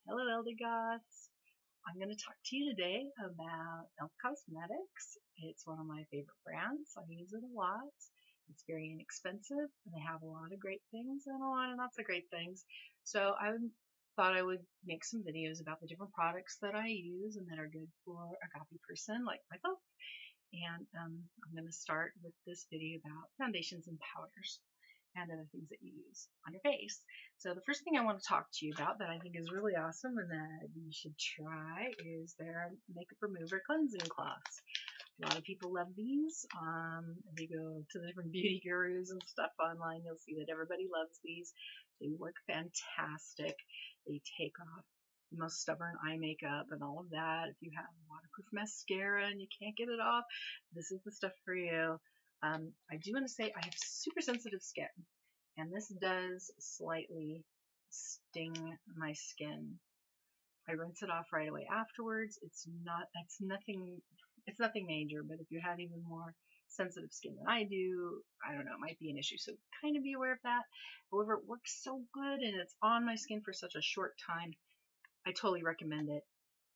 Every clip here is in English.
Hello, Eldergoths. I'm going to talk to you today about e.l.f. Cosmetics. It's one of my favorite brands. I use it a lot. It's very inexpensive, and they have a lot of great things and a lot of not so great things. So I thought I would make some videos about the different products that I use and that are good for a coffee person like myself. And I'm going to start with this video about foundations and powders and other things that you use on your face. So the first thing I want to talk to you about that I think is really awesome and that you should try is their makeup remover cleansing cloths. A lot of people love these. If you go to the different beauty gurus and stuff online, you'll see that everybody loves these. They work fantastic. They take off the most stubborn eye makeup and all of that. If you have waterproof mascara and you can't get it off, this is the stuff for you. I do want to say I have super sensitive skin, and this does slightly sting my skin. I rinse it off right away afterwards. It's nothing major, but if you have even more sensitive skin than I do, I don't know, it might be an issue. So kind of be aware of that. However, it works so good and it's on my skin for such a short time. I totally recommend it.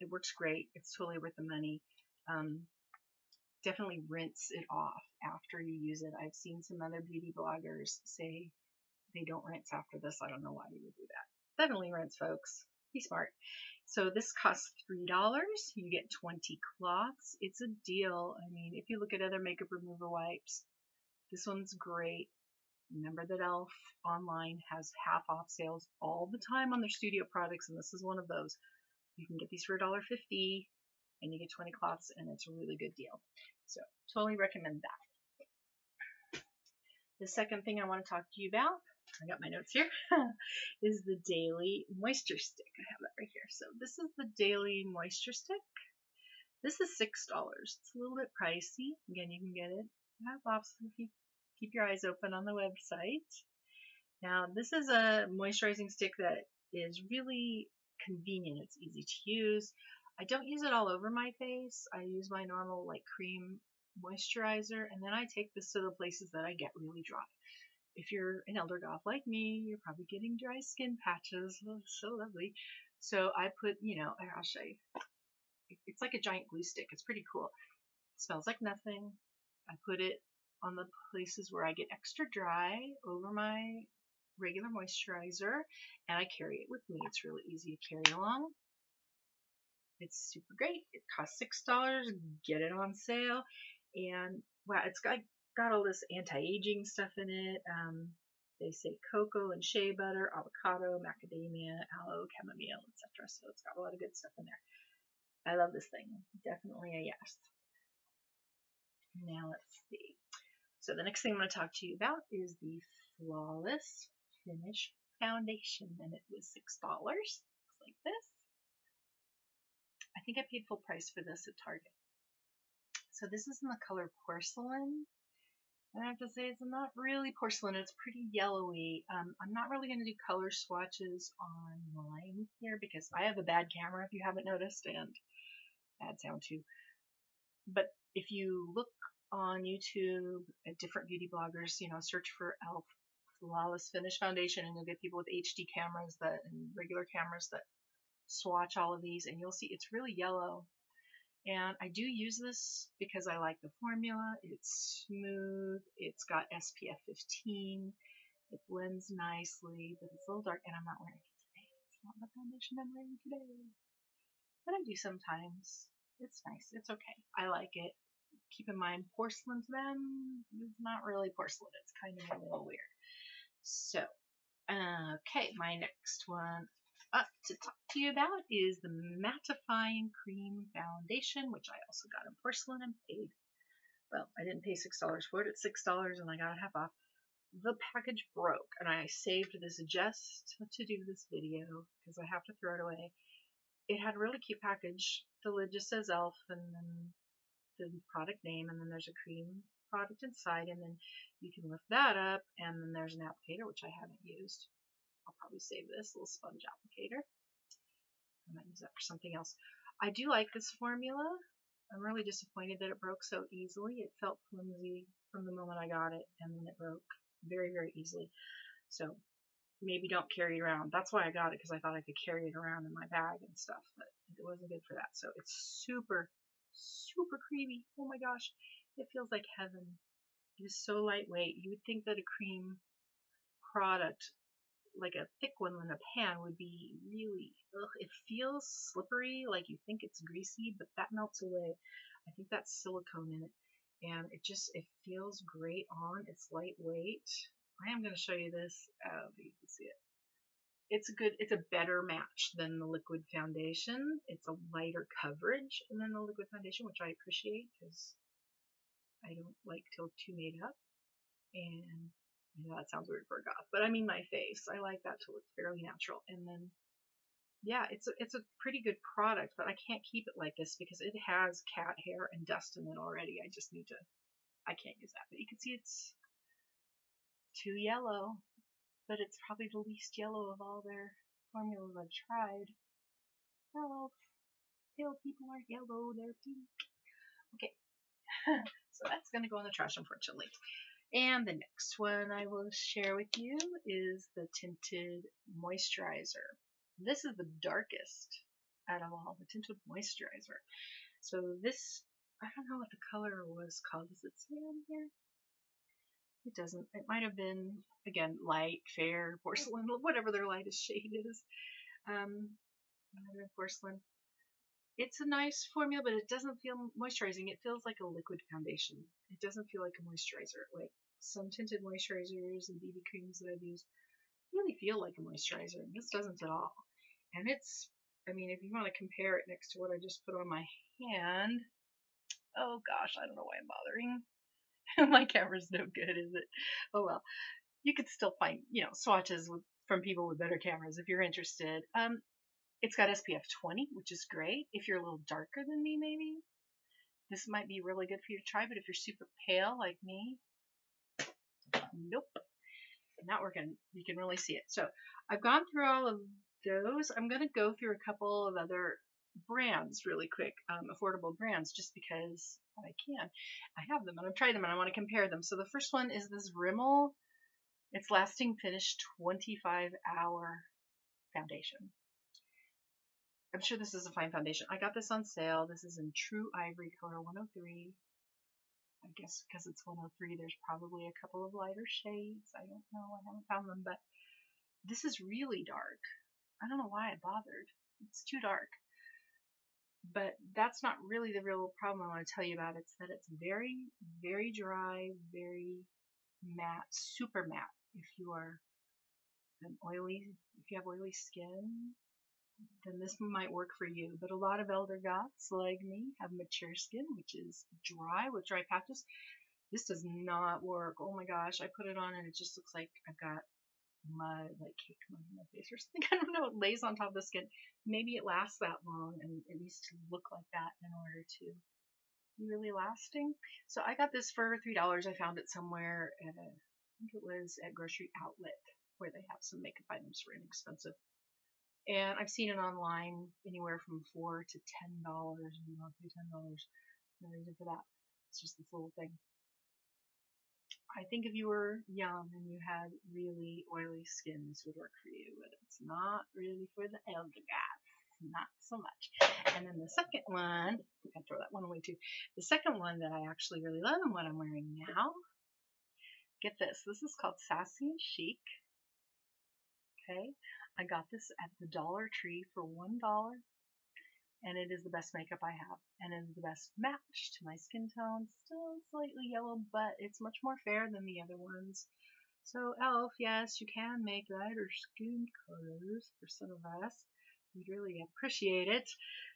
It works great. It's totally worth the money. Definitely rinse it off after you use it. I've seen some other beauty bloggers say they don't rinse after this. I don't know why you would do that. Definitely rinse, folks. Be smart. So this costs $3. You get 20 cloths. It's a deal. I mean, if you look at other makeup remover wipes, this one's great. Remember that e.l.f. online has half off sales all the time on their studio products, and this is one of those. You can get these for $1.50 and you get 20 cloths, and it's a really good deal. So totally recommend that. The second thing I want to talk to you about, I got my notes here, is the Daily Moisture Stick. I have that right here. So this is the Daily Moisture Stick. This is $6. It's a little bit pricey. Again, you can get it half off, so if you keep your eyes open on the website. Now, this is a moisturizing stick that is really convenient. It's easy to use. I don't use it all over my face. I use my normal like cream moisturizer, and then I take this to the places that I get really dry. If you're an Eldergoth like me, you're probably getting dry skin patches. Oh, so lovely. So I put, I'll show you. It's like a giant glue stick. It's pretty cool. It smells like nothing. I put it on the places where I get extra dry over my regular moisturizer, and I carry it with me. It's really easy to carry along. It's super great. It costs $6. Get it on sale, and wow, it's got all this anti-aging stuff in it. They say cocoa and shea butter, avocado, macadamia, aloe, chamomile, etc. So it's got a lot of good stuff in there. I love this thing. Definitely a yes. Now let's see. So the next thing I'm going to talk to you about is the Flawless Finish Foundation, and it was $6. Looks like this. I think I paid full price for this at Target. So this is in the color Porcelain. And I have to say it's not really porcelain, it's pretty yellowy. I'm not really going to do color swatches online here because I have a bad camera, if you haven't noticed, and bad sound too. But if you look on YouTube at different beauty bloggers, search for e.l.f. Flawless Finish Foundation, and you'll get people with HD cameras and regular cameras that swatch all of these, and you'll see it's really yellow. And I do use this because I like the formula. It's smooth, it's got SPF 15, it blends nicely, but it's a little dark, and I'm not wearing it today. It's not the foundation I'm wearing today. But I do sometimes. It's nice, it's okay. I like it. Keep in mind, porcelain to them is not really porcelain. It's kind of a little weird. So, okay, my next one up to talk to you about is the Mattifying Cream Foundation, which I also got in porcelain and paid. Well, I didn't pay $6 for it. It's $6 and I got it half off. The package broke, and I saved this just to do this video because I have to throw it away. It had a really cute package. The lid just says e.l.f. and then the product name, and then there's a cream product inside, and then you can lift that up, and then there's an applicator, which I haven't used. I'll probably save this little sponge applicator. I might use that for something else. I do like this formula. I'm really disappointed that it broke so easily. It felt flimsy from the moment I got it, and then it broke very, very easily. So maybe don't carry it around. That's why I got it, because I thought I could carry it around in my bag and stuff, but it wasn't good for that. So it's super, super creamy. Oh my gosh, it feels like heaven. It is so lightweight. You would think that a cream product, like a thick one in a pan, would be really, ugh, it feels slippery, like you think it's greasy, but that melts away. I think that's silicone in it, and it feels great on. It's lightweight. I am going to show you this, but you can see it. It's a better match than the liquid foundation. It's a lighter coverage than the liquid foundation, which I appreciate because I don't like to look too made up. And I know that sounds weird for a goth, but I mean my face. I like that to look fairly natural. And then, yeah, it's a pretty good product, but I can't keep it like this because it has cat hair and dust in it already. I can't use that. But you can see it's too yellow, but it's probably the least yellow of all their formulas I've tried. Oh, pale people are yellow, they're pink. Okay, so that's going to go in the trash, unfortunately. And the next one I will share with you is the Tinted Moisturizer. This is the darkest out of all, the Tinted Moisturizer. So this, I don't know what the color was called. Does it say on here? It doesn't. It might have been, again, light, fair, porcelain, whatever their lightest shade is. Porcelain. It's a nice formula, but it doesn't feel moisturizing. It feels like a liquid foundation. It doesn't feel like a moisturizer. Like some tinted moisturizers and BB creams that I've used really feel like a moisturizer, and this doesn't at all. And it's, I mean, if you want to compare it next to what I just put on my hand, oh gosh, I don't know why I'm bothering. My camera's no good, is it? Oh well. You could still find, swatches from people with better cameras if you're interested. It's got SPF 20, which is great. If you're a little darker than me, maybe this might be really good for you to try. But if you're super pale like me, nope, not working. You can really see it. So I've gone through all of those. I'm going to go through a couple of other brands really quick, affordable brands, just because I can. I have them and I've tried them and I want to compare them. So the first one is this Rimmel. It's Lasting Finish 25-hour foundation. I'm sure this is a fine foundation. I got this on sale. This is in True Ivory color 103. I guess because it's 103, there's probably a couple of lighter shades. I don't know. I haven't found them, but this is really dark. I don't know why I bothered. It's too dark. But that's not really the real problem I want to tell you about. It's that it's very, very dry, very matte, super matte. If you have oily skin, then this might work for you. But a lot of Eldergoths like me have mature skin, which is dry with dry patches. This does not work. Oh my gosh, I put it on and it just looks like I've got mud, like cake mud in my face or something. I don't know. It lays on top of the skin. Maybe it lasts that long, and it needs to look like that in order to be really lasting. So I got this for $3. I found it somewhere at I think it was at Grocery Outlet, where they have some makeup items for inexpensive. And I've seen it online anywhere from $4 to $10. You want to pay $10. No reason for that. It's just this little thing. I think if you were young and you had really oily skin, this would work for you, but it's not really for the Eldergoths. Not so much. And then the second one, I can throw that one away too. The second one that I actually really love and what I'm wearing now, get this. This is called Sassy and Chic. Okay. I got this at the Dollar Tree for $1. And it is the best makeup I have, and it is the best match to my skin tone. Still slightly yellow, but it's much more fair than the other ones. So e.l.f., yes, you can make lighter skin colors for some of us. We'd really appreciate it.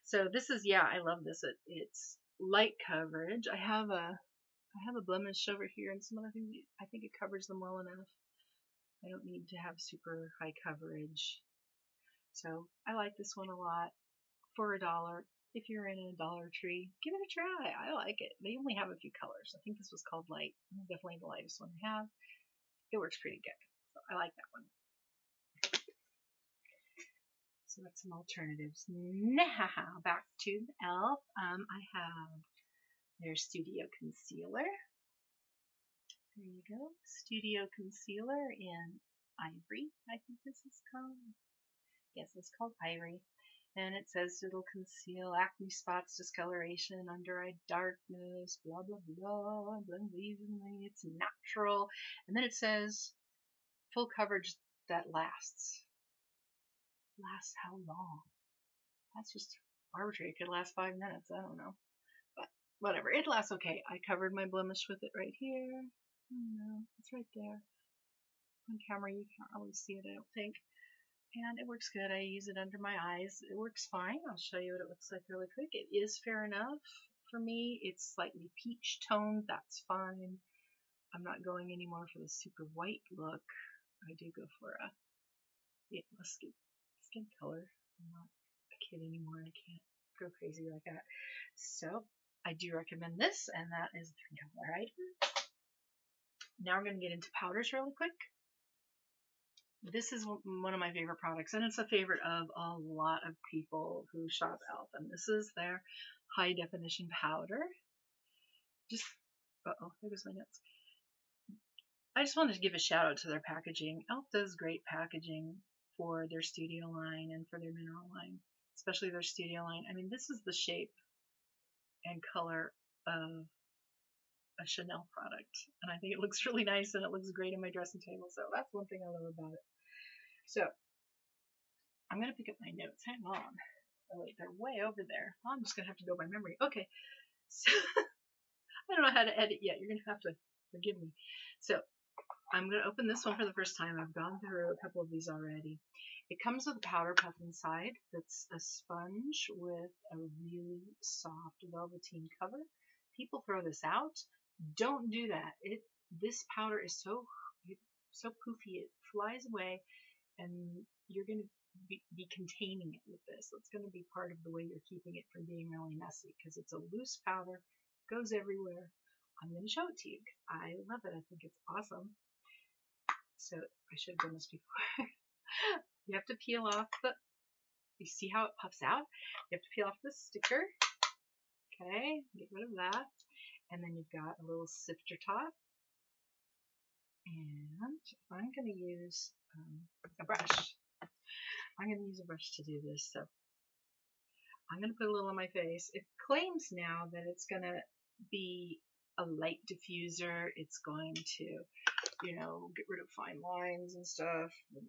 So this is, yeah, I love this. It's light coverage. I have a blemish over here and some other things. I think it covers them well enough. I don't need to have super high coverage. So I like this one a lot. For $1, if you're in a Dollar Tree, give it a try. I like it. They only have a few colors. I think this was called Light. It's definitely the lightest one I have. It works pretty good. So I like that one. So that's some alternatives. Now back to e.l.f. I have their Studio Concealer. There you go. Studio Concealer in Ivory, I think this is called. Yes, it's called Ivory. And it says it'll conceal acne spots, discoloration, under-eye darkness, blah, blah, blah, blends evenly, it's natural. And then it says full coverage that lasts. Lasts how long? That's just arbitrary. It could last 5 minutes. I don't know. But whatever. It lasts okay. I covered my blemish with it right here. No, it's right there. On camera, you can't really see it, I don't think. And it works good. I use it under my eyes. It works fine. I'll show you what it looks like really quick. It is fair enough for me. It's slightly peach toned. That's fine. I'm not going anymore for the super white look. I do go for a skin color. I'm not a kid anymore. I can't go crazy like that. So I do recommend this, and that is a $3 item. Now we're going to get into powders really quick. This is one of my favorite products, and it's a favorite of a lot of people who shop e.l.f. And this is their high definition powder. Just, uh-oh, there goes my notes. I just wanted to give a shout out to their packaging. e.l.f. does great packaging for their studio line and for their mineral line, especially their studio line. I mean, this is the shape and color of a Chanel product, and I think it looks really nice, and it looks great on my dressing table, so that's one thing I love about it. So I'm going to pick up my notes. Hang on. Oh, wait, they're way over there. Well, I'm just going to have to go by memory. Okay. So I don't know how to edit yet. You're going to have to forgive me. So I'm going to open this one for the first time. I've gone through a couple of these already. It comes with a powder puff inside that's a sponge with a really soft velveteen cover. People throw this out. Don't do that. This powder is so poofy. It flies away. And you're going to be containing it with this. It's going to be part of the way you're keeping it from being really messy, because it's a loose powder, goes everywhere. I'm going to show it to you because I love it. I think it's awesome. So I should have done this before. You have to peel off you see how it puffs out? You have to peel off the sticker. Okay, get rid of that. And then you've got a little sifter top. And I'm going to use a brush. I'm going to use a brush to do this. So I'm going to put a little on my face. It claims now that it's going to be a light diffuser. It's going to, get rid of fine lines and stuff, and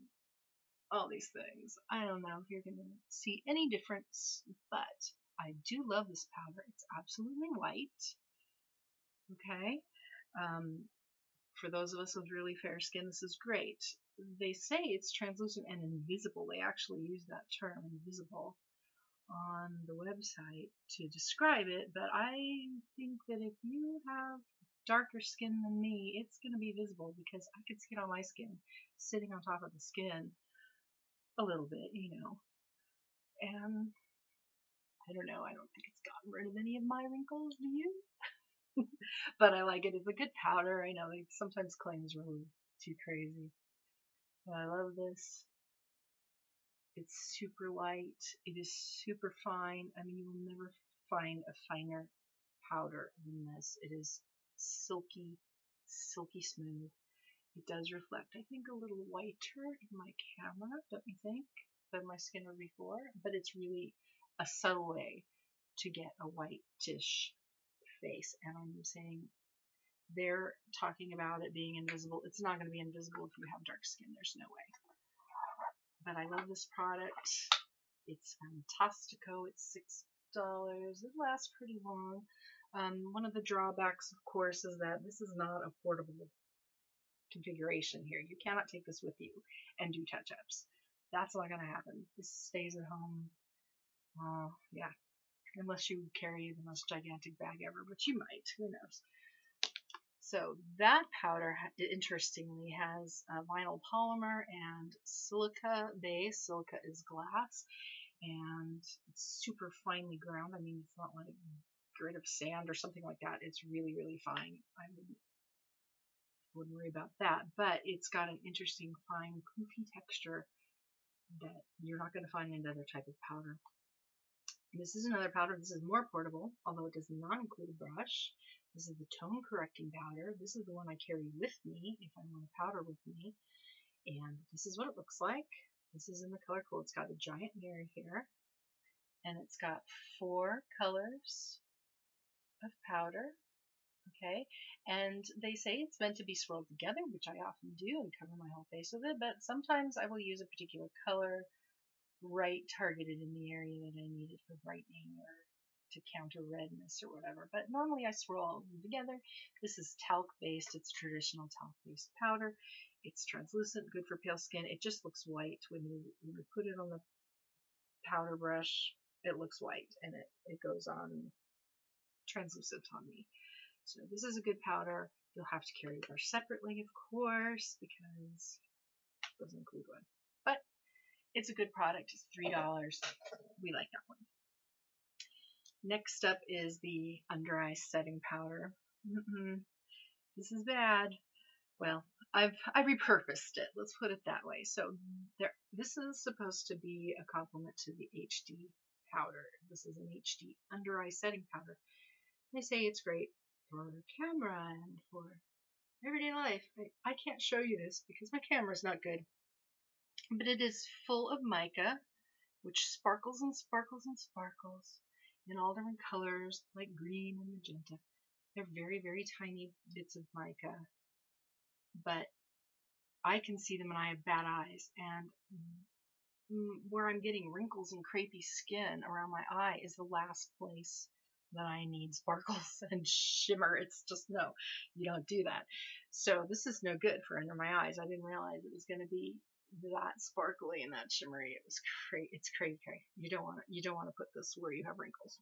all these things. I don't know if you're going to see any difference, but I do love this powder. It's absolutely white. Okay. For those of us with really fair skin, this is great. They say it's translucent and invisible. They actually use that term, invisible, on the website to describe it, but I think that if you have darker skin than me, it's going to be visible, because I could see it on my skin, sitting on top of the skin a little bit, and I don't know, I don't think it's gotten rid of any of my wrinkles, do you? But I like it. It's a good powder. I know they sometimes claim it's really too crazy, but I love this. It's super light. It is super fine. I mean, you will never find a finer powder than this. It is silky, silky smooth. It does reflect, I think, a little whiter in my camera, don't you think, than my skin was before? But it's really a subtle way to get a whitish face. And I'm saying they're talking about it being invisible. It's not going to be invisible if you have dark skin. There's no way. But I love this product. It's fantastico. It's $6. It lasts pretty long. One of the drawbacks, of course, is that this is not a portable configuration here. You cannot take this with you and do touch-ups. That's not going to happen. This stays at home. Yeah, unless you carry the most gigantic bag ever, but you might. Who knows? So that powder, interestingly, has a vinyl polymer and silica base. Silica is glass, and it's super finely ground. I mean, it's not like a grit of sand or something like that. It's really, really fine. I wouldn't worry about that. But it's got an interesting, fine, poofy texture that you're not going to find in another type of powder. This is another powder. This is more portable, although it does not include a brush. This is the tone correcting powder. This is the one I carry with me if I want a powder with me. And this is what it looks like. This is in the color Cool. It's got a giant mirror here, and it's got 4 colors of powder. Okay, and they say it's meant to be swirled together, which I often do and cover my whole face with it, but sometimes I will use a particular color right targeted in the area that I need it for brightening or to counter redness or whatever. But normally I swirl all of them together. This is talc based. It's traditional talc based powder. It's translucent, good for pale skin. It just looks white when you put it on the powder brush. It looks white and it goes on translucent on me. So this is a good powder. You'll have to carry the brush separately, of course, because it doesn't include one. But it's a good product. It's $3. We like that one. Next up is the under eye setting powder. This is bad. Well, I've repurposed it. Let's put it that way. So this is supposed to be a complement to the HD powder. This is an HD under eye setting powder. They say it's great for camera and for everyday life. I can't show you this because my camera's not good. But it is full of mica, which sparkles and sparkles and sparkles in all different colors, like green and magenta. They're very, very tiny bits of mica, but I can see them and I have bad eyes. And where I'm getting wrinkles and crepey skin around my eye is the last place that I need sparkles and shimmer. It's just, no, you don't do that. So this is no good for under my eyes. I didn't realize it was going to be that sparkly and that shimmery. It was it's crazy. You don't want to put this where you have wrinkles.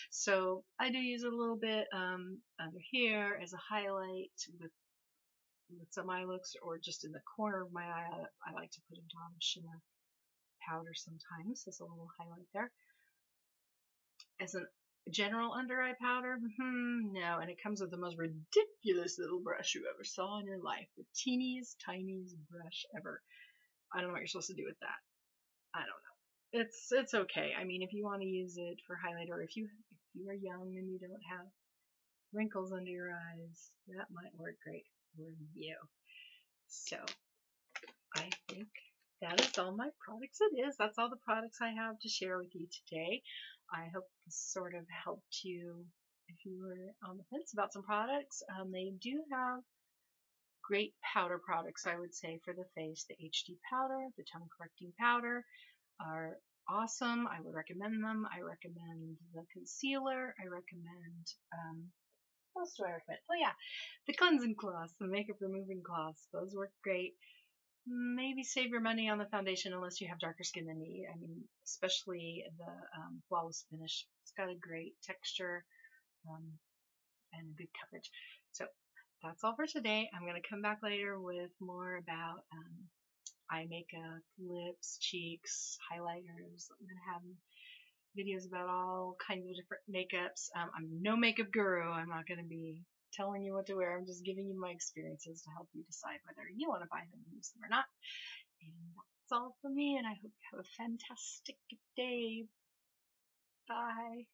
So I do use a little bit under here as a highlight with some eye looks, or just in the corner of my eye. I like to put a dot of shimmer powder sometimes as a little highlight there. As a general under eye powder, no, and it comes with the most ridiculous little brush you ever saw in your life. The teeniest, tiniest brush ever. I don't know what you're supposed to do with that. I don't know. It's okay. I mean, if you want to use it for highlight, or if you are young and you don't have wrinkles under your eyes, that might work great for you. So I think that is all my products. That's all the products I have to share with you today. I hope this sort of helped you if you were on the fence about some products. They do have great powder products, I would say, for the face. The HD powder, the tone correcting powder are awesome. I would recommend them. I recommend the concealer. I recommend, what else do I recommend? Oh yeah, the cleansing cloths, the makeup removing cloths. Those work great. Maybe save your money on the foundation unless you have darker skin than me. I mean, especially the Flawless Finish. It's got a great texture and good coverage. So that's all for today. I'm going to come back later with more about eye makeup, lips, cheeks, highlighters. I'm going to have videos about all kinds of different makeups. I'm no makeup guru. I'm not going to be telling you what to wear. I'm just giving you my experiences to help you decide whether you want to buy them and use them or not. And that's all for me, and I hope you have a fantastic day. Bye.